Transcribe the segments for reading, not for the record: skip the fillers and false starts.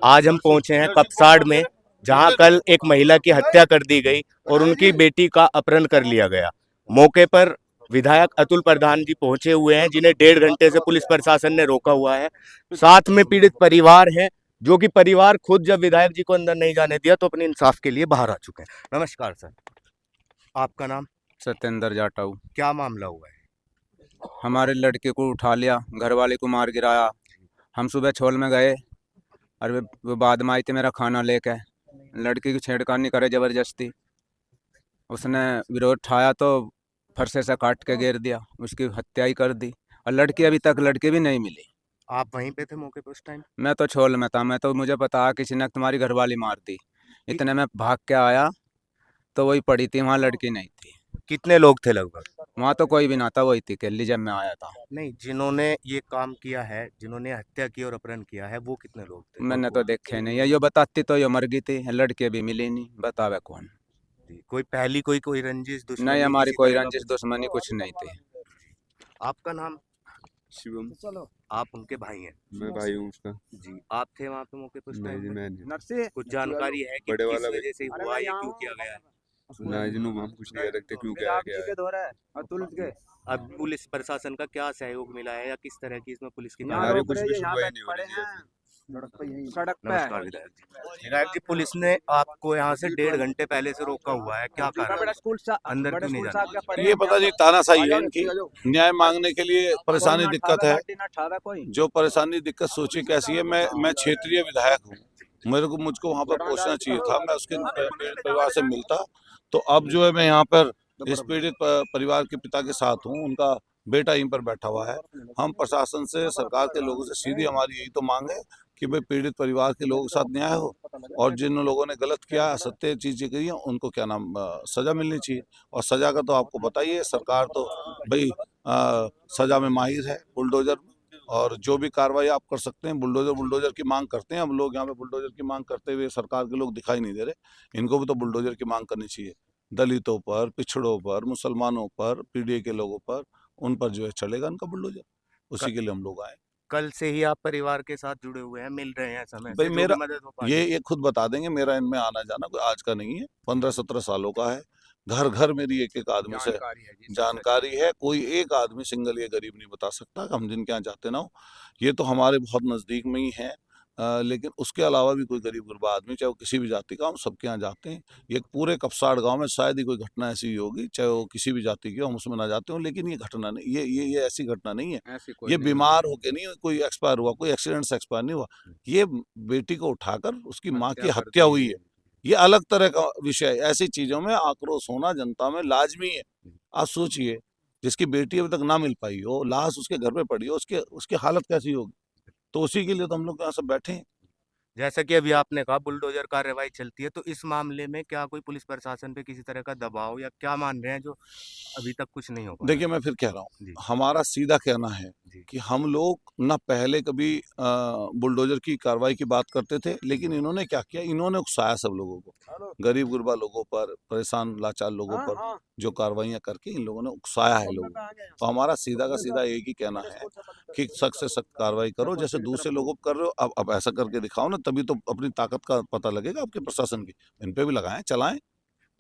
आज हम पहुंचे हैं कपसाड़ में, जहां कल एक महिला की हत्या कर दी गई और उनकी बेटी का अपहरण कर लिया गया। मौके पर विधायक अतुल प्रधान जी पहुंचे हुए हैं, जिन्हें 1.5 घंटे से पुलिस प्रशासन ने रोका हुआ है। साथ में पीड़ित परिवार है, जो कि परिवार खुद जब विधायक जी को अंदर नहीं जाने दिया तो अपने इंसाफ के लिए बाहर आ चुके हैं। नमस्कार सर, आपका नाम? सत्येंद्र जाटव। क्या मामला हुआ है? हमारे लड़के को उठा लिया, घर वाले को मार गिराया। हम सुबह छोल में गए और वो बाद में आई थी मेरा खाना लेके। लड़की की छेड़खानी करे जबरदस्ती। उसने विरोध ठाया तो फरसे से काट के गिर दिया, उसकी हत्या ही कर दी। और लड़की अभी तक लड़की भी नहीं मिली। आप वहीं पे थे मौके पे उस टाइम? मैं तो छोल में था, मैं तो मुझे पता किसी ने तुम्हारी घरवाली मार दी। इतने में भाग के आया तो वही पड़ी थी, वहाँ लड़की नहीं थी। कितने लोग थे लगभग? वहाँ तो कोई भी ना था, वही थी केली जब मैं आया था। नहीं, जिन्होंने ये काम किया है, जिन्होंने हत्या की और अपहरण किया है, वो कितने लोग थे? मैंने तो देखे नहीं है, यो बताती तो यो मर गई थी, लड़के भी मिली नहीं, बतावे कौन। कोई पहली कोई रंजिश नहीं, दुश्मनी हमारी किसी कोई तरह का रंजिश कुछ? दुश्मनी कुछ नहीं थी। आपका नाम? शिवम। आप उनके भाई हैं? मैं भाई हूँ उसका। जी, आप थे वहाँ पे मौके पे उस नहीं टाइम जी, पे? मैं नहीं। कुछ जानकारी है कि बड़े किस वाला वजह से हुआ, ये क्यों किया गया है? नहीं जी, हम कुछ नहीं रखते क्यों क्या है क्या है। अब पुलिस प्रशासन का क्या सहयोग मिला है या किस तरह की इसमें पुलिस की हमारे कार्रवाई? कुछ भी सुनवाई नहीं हो रही है अभी। सड़क पे नमस्कार विधायक जी। विधायक जी, पुलिस ने आपको यहाँ से 1.5 घंटे पहले से रोका हुआ है, क्या कारण? अंदर क्यों नहीं जाना? ये पता नहीं तानाशाही है इनकी। न्याय मांगने के लिए परेशानी दिक्कत है। जो परेशानी दिक्कत सोची कैसी है। मैं क्षेत्रीय विधायक हूँ, मुझको वहाँ पर पहुँचना चाहिए था, मैं उसके परिवार से मिलता। तो अब जो है मैं यहाँ पर इस पीड़ित परिवार के पिता के साथ हूँ, उनका बेटा यहीं पर बैठा हुआ है। हम प्रशासन से, सरकार के लोगों से सीधी हमारी यही तो मांग है कि भाई पीड़ित परिवार के लोगों के साथ न्याय हो, और जिन लोगों ने गलत किया, असत्य चीजें करी हैं, उनको क्या नाम सजा मिलनी चाहिए। और सजा का तो आपको पता ही है, सरकार तो भाई सजा में माहिर है, बुलडोजर। और जो भी कार्रवाई आप कर सकते हैं, बुलडोजर की मांग करते हैं हम लोग। यहाँ पे बुलडोजर की मांग करते हुए सरकार के लोग दिखाई नहीं दे रहे। इनको भी तो बुलडोजर की मांग करनी चाहिए। दलितों पर, पिछड़ों पर, मुसलमानों पर, पीडीए के लोगों पर, उन पर जो है चलेगा इनका बुलडोजर। उसी के लिए हम लोग आए। कल से ही आप परिवार के साथ जुड़े हुए हैं, मिल रहे हैं समय भाई से, जो भी मेरा, मदद हो पा रही ये खुद बता देंगे, मेरा इनमें आना जाना कोई आज का नहीं है, 15-17 सालों का है। घर घर मेरी एक एक आदमी से जानकारी है। कोई एक आदमी सिंगल ये गरीब नहीं बता सकता कि हम जिनके यहाँ जाते ना हो। ये तो हमारे बहुत नज़दीक में ही है। लेकिन उसके अलावा भी कोई गरीब गुरबा आदमी, चाहे वो किसी भी जाति का, हम सबके यहाँ जाते हैं। ये पूरे कपसाड़ गांव में शायद ही कोई घटना ऐसी होगी, चाहे वो किसी भी जाति की हो, हम उसमें ना जाते हो। लेकिन ये घटना नहीं, ये ऐसी घटना नहीं है। ये बीमार होके नहीं कोई एक्सपायर हुआ, कोई एक्सीडेंट से एक्सपायर नहीं हुआ। ये बेटी को उठाकर उसकी माँ की हत्या हुई है। ये अलग तरह का विषय है। ऐसी चीजों में आक्रोश होना जनता में लाजमी है। आप सोचिए, जिसकी बेटी अभी तक ना मिल पाई हो, लाश उसके घर पे पड़ी हो, उसके उसकी हालत कैसी होगी। तो उसी के लिए तो हम लोग यहाँ सब बैठे हैं। जैसा कि अभी आपने कहा बुलडोजर कार्रवाई चलती है, तो इस मामले में क्या कोई पुलिस प्रशासन पे किसी तरह का दबाव या क्या मान रहे हैं जो अभी तक कुछ नहीं हो पा देखिए, रहा? मैं फिर कह रहा जी। हूँ, हमारा सीधा कहना है जी। कि हम लोग ना पहले कभी बुलडोजर की कार्रवाई की बात करते थे, लेकिन इन्होंने क्या किया, इन्होंने उकसाया सब लोगों को, गरीब गुरबा लोगों पर, परेशान लाचार लोगों पर जो कार्रवाइयाँ करके इन लोगों ने उकसाया है लोगों को। तो हमारा सीधा का सीधा एक ही कहना है कि सख्त से सख्त कार्रवाई करो, जैसे दूसरे लोगों पर कर रहे हो। अब ऐसा करके दिखाओ ना, तभी तो अपनी ताकत का पता लगेगा आपके प्रशासन की। इन पे भी लगाएं, चलाएं।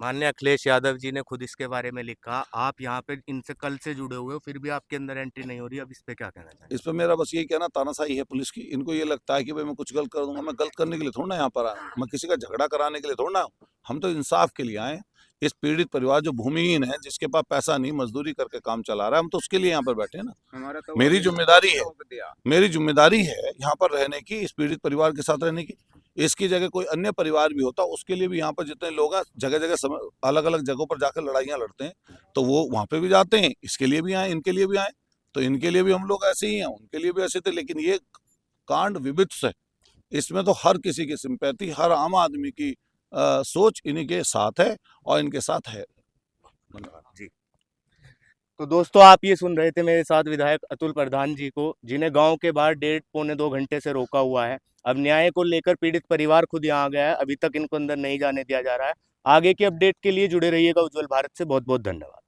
माननीय अखिलेश यादव जी ने खुद इसके बारे में लिखा, आप यहाँ पे इनसे कल से जुड़े हुए हो, फिर भी आपके अंदर एंट्री नहीं हो रही, अब इस पे क्या कहना चाहेंगे? इस पे मेरा बस यही कहना, तानाशाही है पुलिस की। इनको ये लगता है कि भाई मैं कुछ गलत कर दूंगा। मैं गलत करने के लिए थोड़ा ना यहाँ पर आया, मैं किसी का झगड़ा कराने के लिए थोड़ा ना हूँ। हम तो इंसाफ के लिए आए हैं। इस पीड़ित परिवार जो भूमिहीन है, जिसके पास पैसा नहीं, मजदूरी करके काम चला रहा है, हम तो उसके लिए यहाँ पर बैठे हैं ना। मेरी जिम्मेदारी है यहाँ पर रहने की, इस पीड़ित परिवार के साथ रहने की। इसकी जगह कोई अन्य परिवार भी होता, उसके लिए भी यहाँ पर जितने लोग हैं, जगह जगह अलग अलग जगहों पर जाकर लड़ाइयाँ लड़ते हैं, तो वो वहाँ पे भी जाते हैं। इसके लिए भी आए, इनके लिए भी आए। तो इनके लिए भी हम लोग ऐसे ही हैं, उनके लिए भी ऐसे थे। लेकिन ये कांड विभत्स है। इसमें तो हर किसी की सिंपैथी, हर आम आदमी की सोच इन्हीं के साथ है और इनके साथ है। धन्यवाद जी। तो दोस्तों, आप ये सुन रहे थे मेरे साथ विधायक अतुल प्रधान जी को, जिन्हें गांव के बाहर 1.5-2 घंटे से रोका हुआ है। अब न्याय को लेकर पीड़ित परिवार खुद यहाँ आ गया है, अभी तक इनको अंदर नहीं जाने दिया जा रहा है। आगे की अपडेट के लिए जुड़े रहिएगा उज्जवल भारत से। बहुत बहुत धन्यवाद।